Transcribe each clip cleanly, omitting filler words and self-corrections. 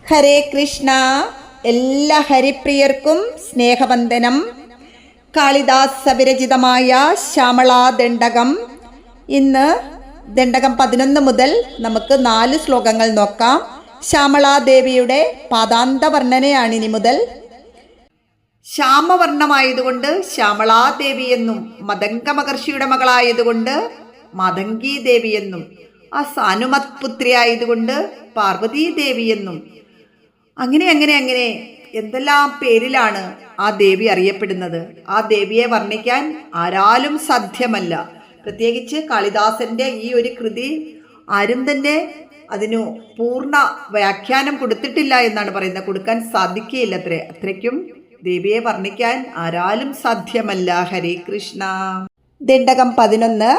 ഹരേ കൃഷ്ണ. എല്ലാ ഹരിപ്രിയർക്കും സ്നേഹവന്ദനം. കാളിദാസ വിരചിതമായ ശ്യാമളാദണ്ഡകം. ഇന്ന് ദണ്ഡകം 11 മുതൽ നമുക്ക് 4 ശ്ലോകങ്ങൾ നോക്കാം. ശ്യാമളാദേവിയുടെ പാദാന്ത വർണ്ണനയാണിനി മുതൽ. ശ്യാമവർണ്ണമായതുകൊണ്ട് ശ്യാമളാദേവി എന്നും, മദംഗ മഹർഷിയുടെ മകളായതുകൊണ്ട് മാതംഗീ ദേവി എന്നും, ആ സാനുമത് പുത്രി ആയതുകൊണ്ട് പാർവതീദേവി എന്നും, അങ്ങനെ അങ്ങനെ അങ്ങനെ എന്തെല്ലാം പേരിലാണ് ആ ദേവി അറിയപ്പെടുന്നത്. ആ ദേവിയെ വർണ്ണിക്കാൻ ആരാലും സാധ്യമല്ല. പ്രത്യേകിച്ച് കാളിദാസന്റെ ഈ ഒരു കൃതി ആരും തന്നെ അതിനു പൂർണ്ണ വ്യാഖ്യാനം കൊടുത്തിട്ടില്ല എന്നാണ് പറയുന്നത്. കൊടുക്കാൻ സാധിക്കുകയില്ല. അത്രയ്ക്കും ദേവിയെ വർണ്ണിക്കാൻ ആരാലും സാധ്യമല്ല. ഹരേ കൃഷ്ണ. ദണ്ഡകം 11.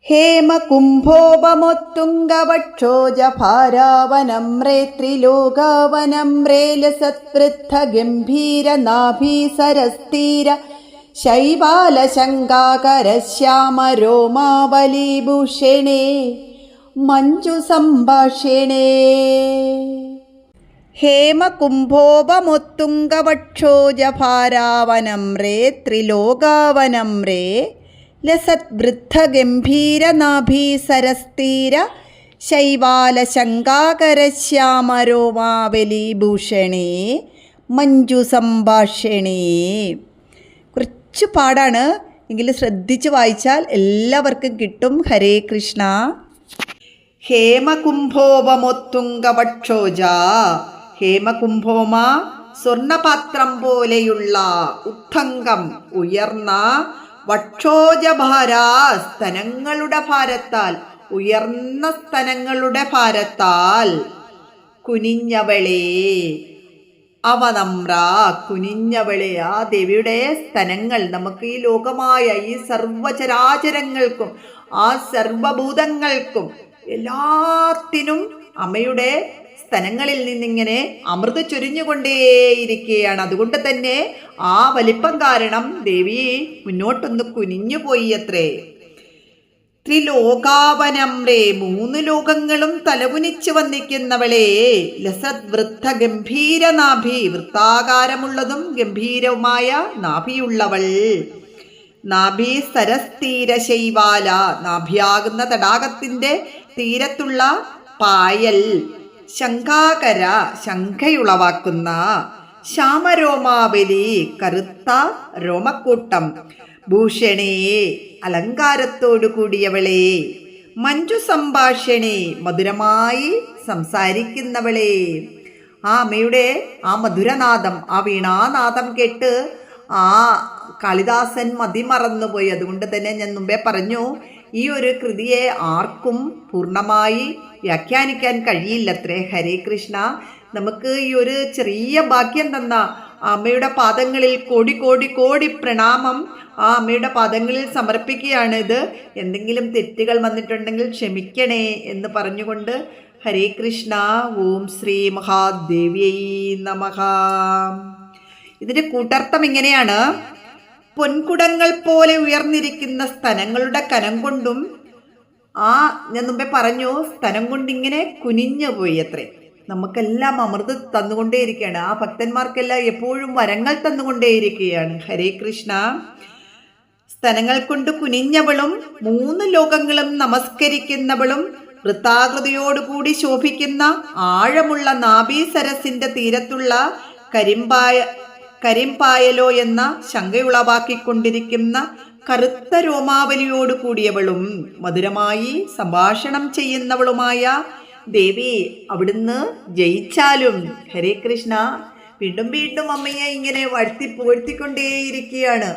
ഹേമകുംഭോപമൊത്തുംഗവക്ഷോജഭാരാവനമ്രേ ത്രിലോകാവനമ്രേ ലസത്പൃഥഗംഭീരനാഭീസരസ്ഥിര ശൈവാലശങ്കാകരശ്യാമരോമാവലീഭൂഷണേ മഞ്ജുസംഭാഷിണേ. ഹേമകുംഭോപമൊത്തുംഗവക്ഷോജഭാരാവനമ്രേ ത്രിലോകാവനമ്രേ ലസത്വൃദ്ധഗംഭീരനാഭീസരസ്ഥിര ശൈവാലശങ്കാകരശ്യാമരോമാവലീഭൂഷണേ മഞ്ജുസംഭാഷിണേ. കുറച്ച് പാടാണ്, എങ്കിലും ശ്രദ്ധിച്ച് വായിച്ചാൽ എല്ലാവർക്കും കിട്ടും. ഹരേ കൃഷ്ണ. ഹേമകുംഭോപമൊത്തുംഗവക്ഷോജ. ഹേമകുംഭോമ സ്വർണപാത്രം പോലെയുള്ള, ഉത്തംഗം ഉയർന്ന, വക്ഷോജഭാര സ്തനങ്ങളുടെ ഭാരത്താൽ, ഉയർന്ന സ്തനങ്ങളുടെ ഭാരത്താൽ, കുനിഞ്ഞവളെ അവനമ്ര കുനിഞ്ഞവളെ. ആ ദേവിയുടെ സ്തനങ്ങൾ നമുക്ക് ഈ ലോകമായ ഈ സർവചരാചരങ്ങൾക്കും ആ സർവഭൂതങ്ങൾക്കും എല്ലാത്തിനും അമ്മയുടെ സ്തനങ്ങളിൽ നിന്നിങ്ങനെ അമൃത് ചൊരിഞ്ഞുകൊണ്ടേയിരിക്കുകയാണ്. അതുകൊണ്ട് തന്നെ ആ വലിപ്പം കാരണം ദേവി മുന്നോട്ടൊന്ന് കുനിഞ്ഞുപോയി അത്രേ. ത്രിലോകാവനമ്രേ 3 ലോകങ്ങളും തലകുനിച്ച് വന്നിക്കുന്നവളെ, ലസത് വൃദ്ധ ഗംഭീര നാഭി വൃത്താകാരമുള്ളതും ഗംഭീരവുമായ നാഭിയുള്ളവൾ, നാഭി സരസ്തീര ശൈവാല നാഭിയാകുന്ന തടാകത്തിന്റെ തീരത്തുള്ള പായൽ, ശങ്കാകര ശംഖയുളവാക്കുന്ന, ശ്യാമരോമാവലി കറുത്ത രോമക്കൂട്ടം, ഭൂഷണേ അലങ്കാരത്തോടു കൂടിയവളെ, മഞ്ജു സംഭാഷണേ മധുരമായി സംസാരിക്കുന്നവളെ. ആ അമ്മയുടെ ആ മധുരനാദം, ആ വീണാനാദം കേട്ട് ആ കാളിദാസൻ മതിമറന്നുപോയി. അതുകൊണ്ട് തന്നെ ഞാൻ മുമ്പേ പറഞ്ഞു, ഈ ഒരു കൃതിയെ ആർക്കും പൂർണ്ണമായി വ്യാഖ്യാനിക്കാൻ കഴിയില്ലത്രേ. ഹരേ കൃഷ്ണ. നമുക്ക് ഈ ഒരു ചെറിയ ഭാഗ്യം തന്ന അമ്മയുടെ പാദങ്ങളിൽ കോടി കോടി കോടി പ്രണാമം ആ അമ്മയുടെ പാദങ്ങളിൽ സമർപ്പിക്കുകയാണിത്. എന്തെങ്കിലും തെറ്റുകൾ വന്നിട്ടുണ്ടെങ്കിൽ ക്ഷമിക്കണേ എന്ന് പറഞ്ഞുകൊണ്ട് ഹരേ കൃഷ്ണ. ഓം ശ്രീ മഹാദേവ്യൈ നമഃ. ഇതിൻ്റെ കൂട്ടർത്ഥം ഇങ്ങനെയാണ്: പൊൻകുടങ്ങൾ പോലെ ഉയർന്നിരിക്കുന്ന സ്തനങ്ങളുടെ കനം കൊണ്ടും, ഞാൻ മുമ്പേ പറഞ്ഞു സ്തനം കൊണ്ടിങ്ങനെ കുനിഞ്ഞു പോയി അത്രേ. നമുക്കെല്ലാം അമൃത് തന്നുകൊണ്ടേയിരിക്കുകയാണ്. ആ ഭക്തന്മാർക്കെല്ലാം എപ്പോഴും വരങ്ങൾ തന്നുകൊണ്ടേയിരിക്കുകയാണ്. ഹരേ കൃഷ്ണ. സ്തനങ്ങൾ കൊണ്ട് കുനിഞ്ഞവളും 3 ലോകങ്ങളും നമസ്കരിക്കുന്നവളും, വൃത്താകൃതിയോടുകൂടി ശോഭിക്കുന്ന ആഴമുള്ള നാഭീസരസിന്റെ തീരത്തുള്ള കരിമ്പായലോ എന്ന ശങ്കയുളവാക്കിക്കൊണ്ടിരിക്കുന്ന കറുത്ത രോമാവലിയോട് കൂടിയവളും, മധുരമായി സംഭാഷണം ചെയ്യുന്നവളുമായ ദേവി അവിടുന്ന് ജയിച്ചാലും. ഹരേ കൃഷ്ണ. വീണ്ടും വീണ്ടും അമ്മയെ ഇങ്ങനെ പുകഴ്ത്തിക്കൊണ്ടേയിരിക്കുകയാണ്.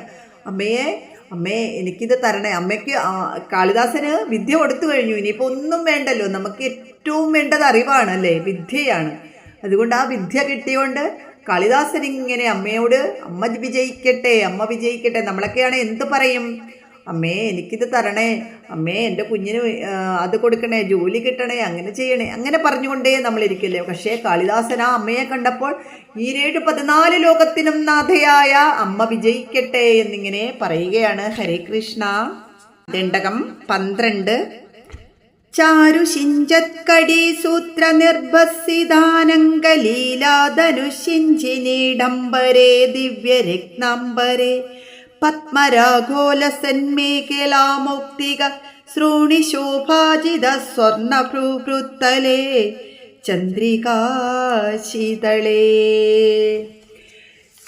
അമ്മേ എനിക്കിത് തരണേ. അമ്മയ്ക്ക് കാളിദാസന് വിദ്യ കൊടുത്തു കഴിഞ്ഞു, ഇനിയിപ്പോൾ ഒന്നും വേണ്ടല്ലോ. നമുക്ക് ഏറ്റവും വേണ്ടത് അറിവാണ് അല്ലേ, വിദ്യയാണ്. അതുകൊണ്ട് ആ വിദ്യ കിട്ടിയോണ്ട് കാളിദാസൻ ഇങ്ങനെ അമ്മയോട് അമ്മ വിജയിക്കട്ടെ. നമ്മളൊക്കെയാണ് എന്ത് പറയും? അമ്മേ എനിക്കിത് തരണേ, അമ്മേ എൻ്റെ കുഞ്ഞിന് അത് കൊടുക്കണേ, ജോലി കിട്ടണേ, അങ്ങനെ ചെയ്യണേ, അങ്ങനെ പറഞ്ഞുകൊണ്ടേ നമ്മളിരിക്കല്ലേ. പക്ഷേ കാളിദാസൻ ആ അമ്മയെ കണ്ടപ്പോൾ 14 ലോകത്തിനും നാഥയായ അമ്മ വിജയിക്കട്ടെ എന്നിങ്ങനെ പറയുകയാണ്. ഹരേ കൃഷ്ണ. ദണ്ഡകം 12. ചാരുഷിഞ്ചത്കടി സൂത്ര നിർഭസിദാനങ്കലീലാധനുഷിഞ്ചിനീഡംബരേ ദിവ്യരത്നാംബരേ പത്മരാഘോലസന്മേഖലാമൗക്തിക ശ്രോണിശോഭാജിത സ്വർണഭ്രൂഭൃത്തലേ ചന്ദ്രികാശീതളേ.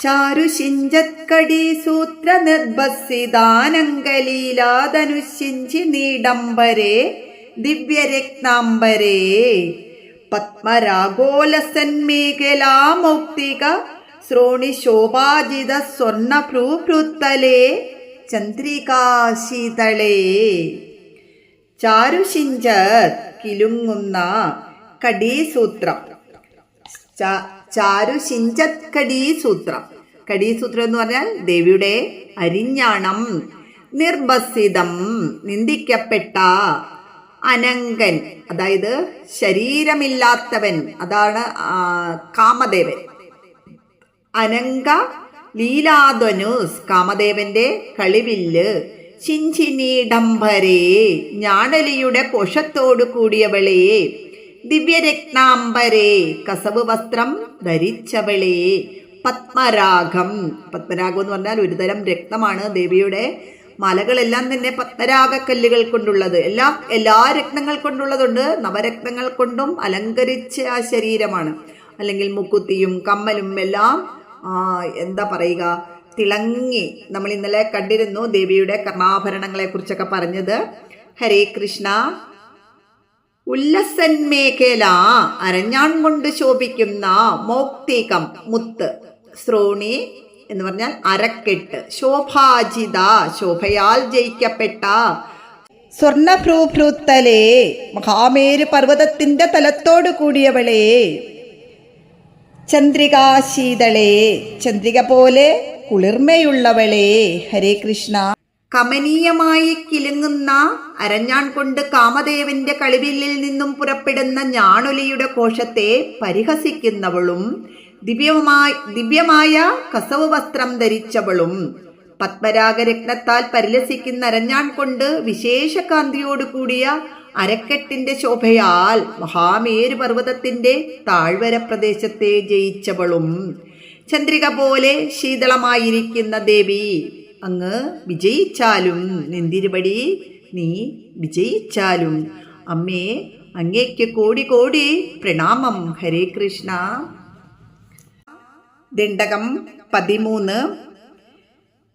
ചാരുഷിഞ്ചത്കടി സൂത്ര നിർഭസിദാനങ്കലീലാധനുഷിഞ്ചിനീഡംബരേ ദിവ്യരത്നാംബരേ പത്മരാഘോലസന്മേഖലാമൗക്തിക ശ്രോണിശോഭാജിത സ്വർണഭ്രൂഭൃത്തലേ ചന്ദ്രികാശീതളേ. ചാരുഷിഞ്ചത് കിലുങ്ങുന്ന കടീസൂത്രം. ചാരുഷിഞ്ചത് കടീസൂത്രം. കടീസൂത്രം എന്ന് പറഞ്ഞാൽ ദേവിയുടെ അരിഞ്ഞാണം. നിർഭസിതം നിന്ദിക്കപ്പെട്ട. അനങ്കൻ അതായത് ശരീരമില്ലാത്തവൻ, അതാണ് കാമദേവൻ. അനങ്ക ലീലാധനുസ് കാമദേവന്റെ കളിവില്ല്. ചിഞ്ചിനീഡംബരേ ഞാണലിയുടെ കോശത്തോടു കൂടിയവളെ. ദിവ്യരത്നാംബരേ കസവ് വസ്ത്രം ധരിച്ചവളെ. പത്മരാഗം. പത്മരാഗം എന്ന് പറഞ്ഞാൽ ഒരുതരം രത്നമാണ്. ദേവിയുടെ മാലകളെല്ലാം തന്നെ പത്മരാഗക്കല്ലുകൾ കൊണ്ടുള്ളത്. എല്ലാ രത്നങ്ങൾ കൊണ്ടുള്ളതുണ്ട്. നവരത്നങ്ങൾ കൊണ്ടും അലങ്കരിച്ച ആ ശരീരമാണ്. അല്ലെങ്കിൽ മുക്കുത്തിയും കമ്മലും എല്ലാം എന്താ പറയുക, തിളങ്ങി. നമ്മൾ ഇന്നലെ കണ്ടിരുന്നു ദേവിയുടെ കർണാഭരണങ്ങളെ കുറിച്ചൊക്കെ പറഞ്ഞത്. ഹരേ കൃഷ്ണ. ഉല്ലസന്മേഖല അരഞ്ഞാൺ കൊണ്ട് ശോഭിക്കുന്ന. മൗക്തികം മുത്ത്. ശ്രോണി എന്ന് പറഞ്ഞാൽ അരക്കെട്ട്. ശോഭാജിത ശോഭയാൽ ജയിക്കപ്പെട്ട. സ്വർണഭ്രൂഭൃത്തലേ മഹാമേരു പർവ്വതത്തിന്റെ തലത്തോടു കൂടിയവളെ. ചന്ദ്രികാശീതളേ ചന്ദ്രിക പോലെ കുളിർമയുള്ളവളെ. ഹരേ കൃഷ്ണ. കമനീയമായി കിലുങ്ങുന്ന അരഞ്ഞാൺ കൊണ്ട് കാമദേവന്റെ കളിവില്ലിൽ നിന്നും ഞാണൊലിയുടെ കോശത്തെ പരിഹസിക്കുന്നവളും ദിവ്യമായ കസവ് വസ്ത്രം ധരിച്ചവളും പത്മരാഗരത്നത്താൽ പരിലസിക്കുന്ന അരഞ്ഞാൺ കൊണ്ട് വിശേഷകാന്തിയോട് കൂടിയ അരക്കെട്ടിന്റെ ശോഭയാൽ മഹാമേരു പർവ്വതത്തിന്റെ താഴ്വര പ്രദേശത്തെ ജയിച്ചവളും. ചന്ദ്രിക പോലെ ശീതളമായിരിക്കുന്ന ദേവി, അങ്ങ് വിജയിച്ചാലും നിന്തിരുപടി നീ വിജയിച്ചാലും അമ്മേ അങ്ങേക്ക് കോടി കോടി പ്രണാമം. ഹരേ കൃഷ്ണ. ദണ്ഡകം 13.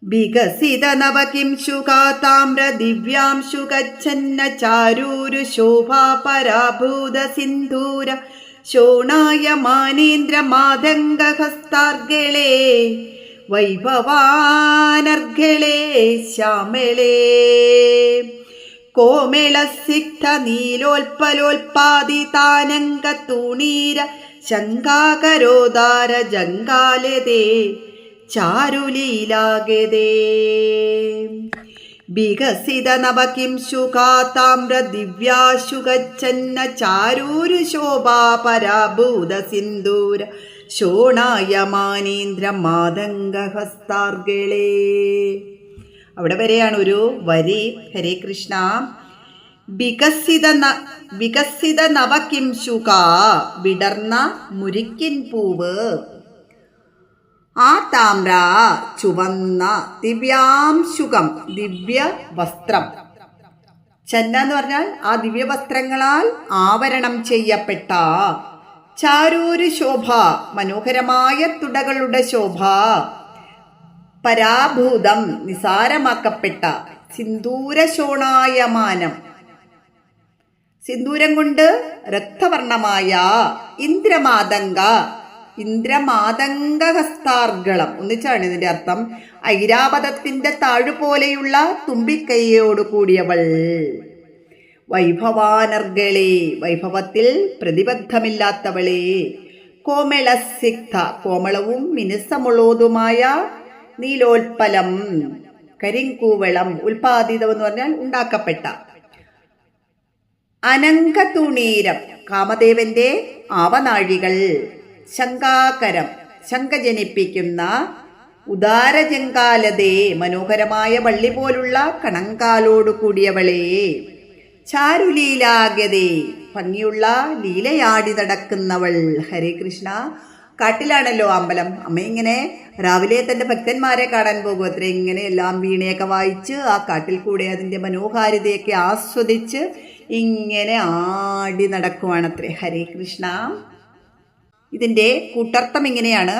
വികസിത നവകിംശുകാതാമ്ര ദിവ്യാംശുകച്ഛന്ന ചാരൂരു ശോഭാ പരാഭൂത സിന്ധൂര ശോണായ മാനേന്ദ്ര മാതംഗഹസ്താർഗളേ വൈഭവാനർഗളേ ശ്യാമളേ. കോമളസിക്ത നീലോൽപലോൽപാദിതാനങ്ക തൂണീര ശങ്കാകരോദാര ജങ്കാലതേ ചാരുലീലാഗതേ. വികസിത നവകിംശുകാതാമ്ര ദിവ്യാശുഗച്ഛന്ന ചാരൂരു ശോഭാ പരാഭൂത സിന്ദൂര ശോണായ മാനീന്ദ്ര മാതംഗഹസ്താർഗളേ. അവിടെ വരെയാണ് ഒരു വരി. ഹരേ കൃഷ്ണ. വികസിത നവകിംശുക വിടർന്ന മുരിക്കിൻ പൂവ്. ആ താമ്ര ചുവന്ന. ദിവ്യാംശുകം ദിവ്യ വസ്ത്രം. ചന്ന എന്ന് പറഞ്ഞാൽ ആ ദിവ്യവസ്ത്രങ്ങളാൽ ആവരണം ചെയ്യപ്പെട്ട. ചാരൂരു ശോഭ മനോഹരമായ തുടകളുടെ ശോഭ. പരാഭൂതം നിസാരമാക്കപ്പെട്ട. സിന്ദൂര ശോണായമാനം സിന്ദൂരം കൊണ്ട് രക്തവർണമായ. ഇന്ദ്രമാതംഗഹസ്താർഗളം ഒന്നിച്ചാണ് ഇതിന്റെ അർത്ഥം. ഐരാവതത്തിന്റെ താഴുപോലെയുള്ള തുമ്പിക്കൈയോട് കൂടിയവൾ. വൈഭവാനർഗളേ വൈഭവത്തിൽ പ്രതിബദ്ധമില്ലാത്തവളെ. കോമളസിക്ത കോമളവും മിനുസമുള്ളതുമായ. നീലോൽപ്പലം കരിങ്കൂവളം ഉൽപാദിതം എന്ന് പറഞ്ഞാൽ ഉണ്ടാക്കപ്പെട്ട. അനങ്കതുണീരം കാമദേവന്റെ ആവനാഴികൾ. ശങ്കാകരം ശങ്ക ജനിപ്പിക്കുന്ന. ഉദാരജങ്കാലതേ മനോഹരമായ വള്ളി പോലുള്ള കണങ്കാലോടു കൂടിയവളെ. ചാരുലീലാഗതേ, ഭംഗിയുള്ള ലീലയാടി നടക്കുന്നവൾ. ഹരേ കൃഷ്ണ. കാട്ടിലാണല്ലോ അമ്പലം. അമ്മ ഇങ്ങനെ രാവിലെ തൻ്റെ ഭക്തന്മാരെ കാണാൻ പോകും അത്ര. ഇങ്ങനെ എല്ലാം വീണയൊക്കെ വായിച്ച് ആ കാട്ടിൽ കൂടെ അതിൻ്റെ മനോഹാരിതയൊക്കെ ആസ്വദിച്ച് ഇങ്ങനെ ആടി നടക്കുവാണത്രേ. ഹരേ കൃഷ്ണ. ഇതിൻ്റെ കൂട്ടർത്ഥം ഇങ്ങനെയാണ്: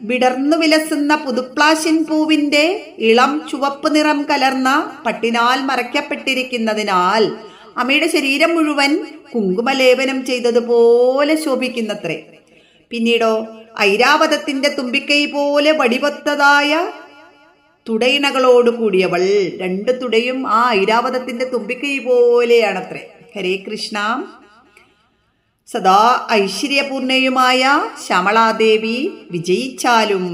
വിടർന്നു വിലസുന്ന പുതുപ്ലാശിൻ പൂവിൻ്റെ ഇളം ചുവപ്പ് നിറം കലർന്ന പട്ടിനാൽ മറയ്ക്കപ്പെട്ടിരിക്കുന്നതിനാൽ അമ്മയുടെ ശരീരം മുഴുവൻ കുങ്കുമലേപനം ചെയ്തതുപോലെ ശോഭിക്കുന്നത്രേ. പിന്നീടോ ഐരാവതത്തിൻ്റെ തുമ്പിക്കൈ പോലെ വടിവത്തതായ തുടയിണകളോട് കൂടിയവൾ. രണ്ട് തുടയും ആ ഐരാവതത്തിൻ്റെ തുമ്പിക്കൈ പോലെയാണത്രേ. ഹരേ കൃഷ്ണ. സദാ ഐശ്വര്യപൂർണയുമായ ശ്യാമളാദേവി വിജയിച്ചാലും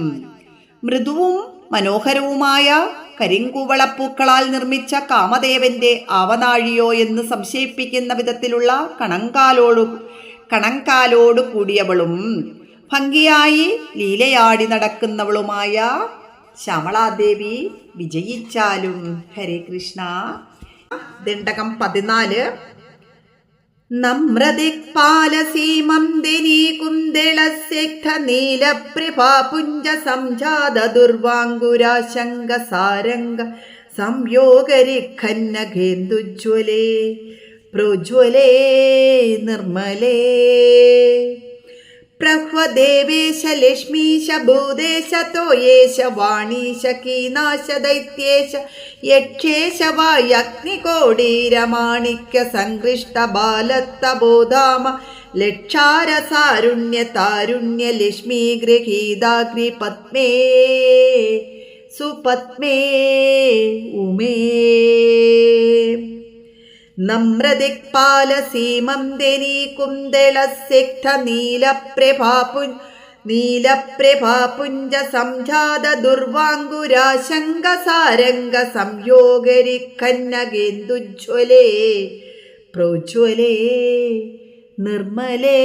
മൃദുവും മനോഹരവുമായ കരിങ്കൂവളപ്പൂക്കളാൽ നിർമ്മിച്ച കാമദേവന്റെ ആവനാഴിയോ എന്ന് സംശയിപ്പിക്കുന്ന വിധത്തിലുള്ള കണങ്കാലോട് കൂടിയവളും ഭംഗിയായി ലീലയാടി നടക്കുന്നവളുമായ ശ്യാമളാദേവി വിജയിച്ചാലും. ഹരേ കൃഷ്ണ. ദണ്ഡകം 14. നമ്രദിക്പാലസീമന്ദിനീ കുന്ദളസ്യഗ്ധ നീലപ്രഭാപുഞ്ച സംജാത ദുർവാങ്കുരാശങ്ക സാരംഗ സംയോഗരിഖന്നഘേന്ദുജ്വലേ പ്രോജ്വലേ നിർമ്മലേ പ്രഹ്വദേവേശ ലക്ഷ്മീശ ഭൂദേശ തോയേശ വാണീശ കീനാശ ദൈത്യേശ യക്ഷേശ വായഗ്നികോടീരമാണിക്യ സങ്കൃഷ്ട ബാലത്തബോധാമ ലക്ഷാരസാരുണ്യ താരുണ്യ ലക്ഷ്മീ ഗൃഹീതാഗ്രി പത്മേ സുപത്മേ ഉമേ നമ്രദിക്പാലസീമന്ദിനീ കുന്ദളസ്യഗ്ധ നീലപ്രഭാപുഞ്ച സംജാത ദുർവാങ്കുരാശങ്ക സാരംഗ സംയോഗരിഖന്നഗേന്ദുജ്വലേ പ്രോജ്വലേ നിർമ്മലേ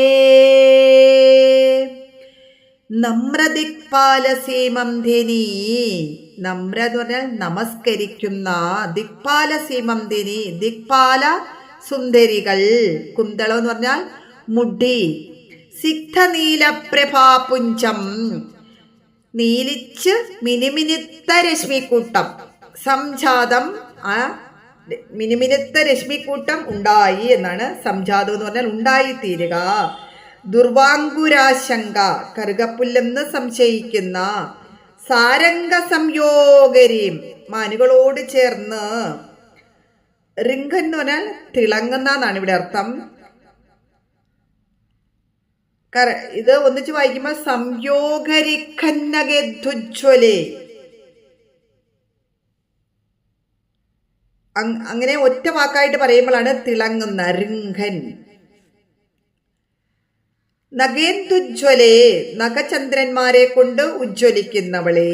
നമ്രദിക്പാലസീമന്ദിനീ. നമ്ര എന്ന് പറഞ്ഞാൽ നമസ്കരിക്കുന്ന. ദിക്പാലസീമന്ദിനി, ദിക്പാല സുന്ദരികൾ. കുന്തളം എന്ന് പറഞ്ഞാൽ മുടി. സിഗ്ധ നീലപ്രഭാപുഞ്ചം, നീലിച്ച് മിനുമിനുത്ത രശ്മിക്കൂട്ടം. സംജാതം, ആ മിനുമിനുത്ത രശ്മിക്കൂട്ടം ഉണ്ടായി എന്നാണ്. സംജാതം എന്ന് പറഞ്ഞാൽ ഉണ്ടായിത്തീരുക. ദുർവാങ്കുരാശങ്ക, കറുകപ്പുല്ലെന്ന് സംശയിക്കുന്ന. സാരംഗ സംയോഗരീം, മാനുകളോട് ചേർന്ന്. റിംഗൻ എന്ന് പറഞ്ഞാൽ തിളങ്ങുന്ന എന്നാണ് ഇവിടെ അർത്ഥം. ഇത് ഒന്നിച്ച് വായിക്കുമ്പോൾ സംയോഗരിഖന്നഗേന്ദുജ്വലേ, അങ്ങനെ ഒറ്റ വാക്കായിട്ട് പറയുമ്പോഴാണ് തിളങ്ങുന്ന. റിംഗൻ. നഗേന്ദുജ്വലേ, നഖചന്ദ്രന്മാരെ കൊണ്ട് ഉജ്ജ്വലിക്കുന്നവളെ.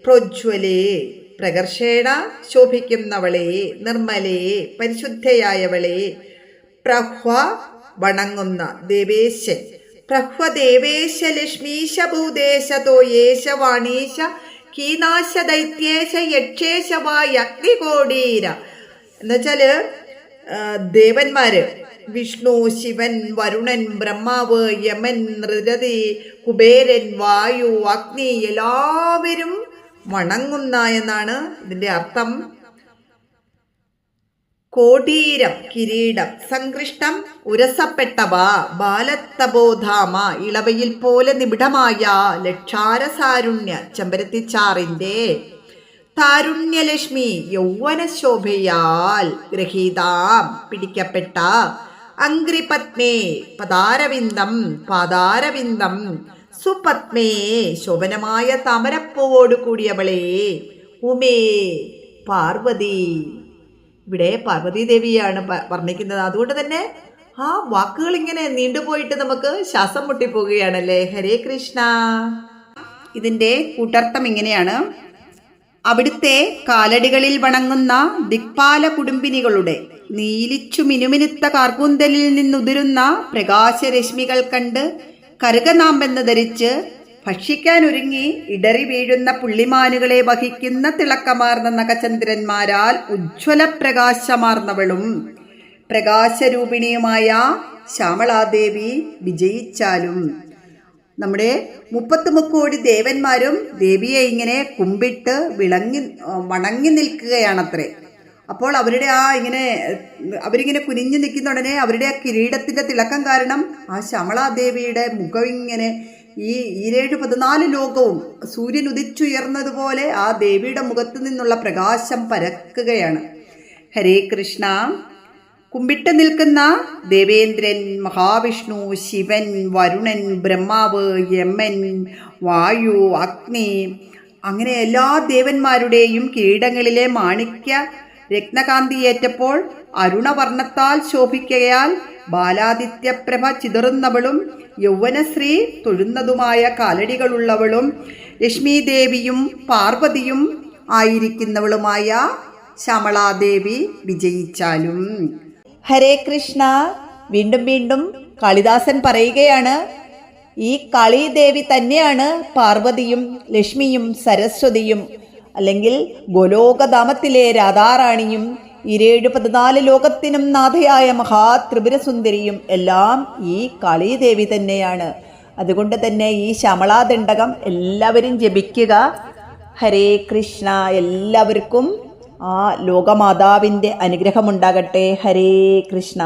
പ്രോജ്വലേ, പ്രകർഷേണ ശോഭിക്കുന്നവളെ. നിർമ്മലേ, പരിശുദ്ധയായവളെ. പ്രഹ്വ, വണങ്ങുന്ന. ദേവേശൻ. പ്രഹ്വദേവേശ ലക്ഷ്മീശ ഭൂദേശ തോയേശ വാണീശ കീനാശ ദൈത്യേശ യക്ഷേശ വായഗ്നികോടീര. എന്നുവെച്ചാല് ദേവന്മാര് വിഷ്ണു, ശിവൻ, വരുണൻ, ബ്രഹ്മാവ്, യമൻ, നൃരതി, കുബേരൻ, വായു, അഗ്നി എല്ലാവരും വണങ്ങുന്ന എന്നാണ് ഇതിൻ്റെ അർത്ഥം. കോടീരം, കിരീടം. സങ്കൃഷ്ടം, ഉരസപ്പെട്ടവ. ബാലത്തബോധാമ, ഇളവയിൽ പോലെ നിബിഡമായ. ലക്ഷാരസാരുണ്യ, ചെമ്പരത്തിച്ചാറിൻ്റെ. താരുണ്യലക്ഷ്മി, യൗവനശോഭയാൽ. ഗ്രഹീതാം, പിടിക്കപ്പെട്ട. അംഗ്രിപത്മേ, പദാരവിന്ദം, പാദാരവിന്ദം. സുപത്മേ, ശോഭനമായ താമരപ്പൂവോട് കൂടിയവളെ. ഉമേ, പാർവതി. ഇവിടെ പാർവതി ദേവിയാണ് വർണ്ണിക്കുന്നത്. അതുകൊണ്ട് തന്നെ ആ വാക്കുകൾ ഇങ്ങനെ നീണ്ടുപോയിട്ട് നമുക്ക് ശ്വാസം മുട്ടിപ്പോവുകയാണല്ലേ. ഹരേ കൃഷ്ണ. ഇതിൻ്റെ കൂട്ടർത്ഥം ഇങ്ങനെയാണ്: അവിടുത്തെ കാലടികളിൽ വണങ്ങുന്ന ദിക്പാല കുടുംബിനികളുടെ നീലിച്ചു മിനുമിനുത്ത കാർക്കൂന്തലിൽ നിന്നുതിരുന്ന പ്രകാശരശ്മികൾ കണ്ട് കറുകനാമ്പെന്ന് ധരിച്ച് ഭക്ഷിക്കാനൊരുങ്ങി ഇടറി വീഴുന്ന പുള്ളിമാനുകളെ വഹിക്കുന്ന തിളക്കമാർന്ന നഖചന്ദ്രന്മാരാൽ ഉജ്ജ്വല പ്രകാശമാർന്നവളും പ്രകാശരൂപിണിയുമായ ശ്യാമളാദേവി വിജയിച്ചാലും. നമ്മുടെ 33 കോടി ദേവന്മാരും ദേവിയെ ഇങ്ങനെ കുമ്പിട്ട് വണങ്ങി നിൽക്കുകയാണത്രേ. അപ്പോൾ അവരുടെ അവരിങ്ങനെ കുനിഞ്ഞു നിൽക്കുന്ന ഉടനെ അവരുടെ ആ കിരീടത്തിൻ്റെ തിളക്കം കാരണം ആ ശ്യാമളാദേവിയുടെ മുഖം ഇങ്ങനെ ഈ 14 ലോകവും സൂര്യൻ ഉദിച്ചുയർന്നതുപോലെ ആ ദേവിയുടെ മുഖത്തു നിന്നുള്ള പ്രകാശം പരക്കുകയാണ്. ഹരേ കൃഷ്ണ. കുമ്പിട്ട് നിൽക്കുന്ന ദേവേന്ദ്രൻ, മഹാവിഷ്ണു, ശിവൻ, വരുണൻ, ബ്രഹ്മാവ്, യമൻ, വായു, അഗ്നി, അങ്ങനെ എല്ലാ ദേവന്മാരുടെയും കിരീടങ്ങളിലെ മാണിക്യ രത്നകാന്തിയേറ്റപ്പോൾ അരുണവർണ്ണത്താൽ ശോഭിക്കയാൽ ബാലാദിത്യപ്രഭ ചിതറുന്നവളും യൗവനശ്രീ തൊഴുന്നതുമായ കാലടികളുള്ളവളും ലക്ഷ്മീദേവിയും പാർവതിയും ആയിരിക്കുന്നവളുമായ ശ്യാമളാദേവി വിജയിച്ചാലും. ഹരേ കൃഷ്ണ. വീണ്ടും വീണ്ടും കാളിദാസൻ പറയുകയാണ്, ഈ കാളീദേവി തന്നെയാണ് പാർവതിയും ലക്ഷ്മിയും സരസ്വതിയും, അല്ലെങ്കിൽ ഗോലോകധാമത്തിലെ രാധാറാണിയും 14 ലോകത്തിനും നാഥയായ മഹാത്രിപുരസുന്ദരിയും എല്ലാം ഈ കാളീദേവി തന്നെയാണ്. അതുകൊണ്ട് തന്നെ ഈ ശ്യാമളാദണ്ഡകം എല്ലാവരും ജപിക്കുക. ഹരേ കൃഷ്ണ. എല്ലാവർക്കും ആ ലോകമാതാവിൻ്റെ അനുഗ്രഹമുണ്ടാകട്ടെ. ഹരേ കൃഷ്ണ.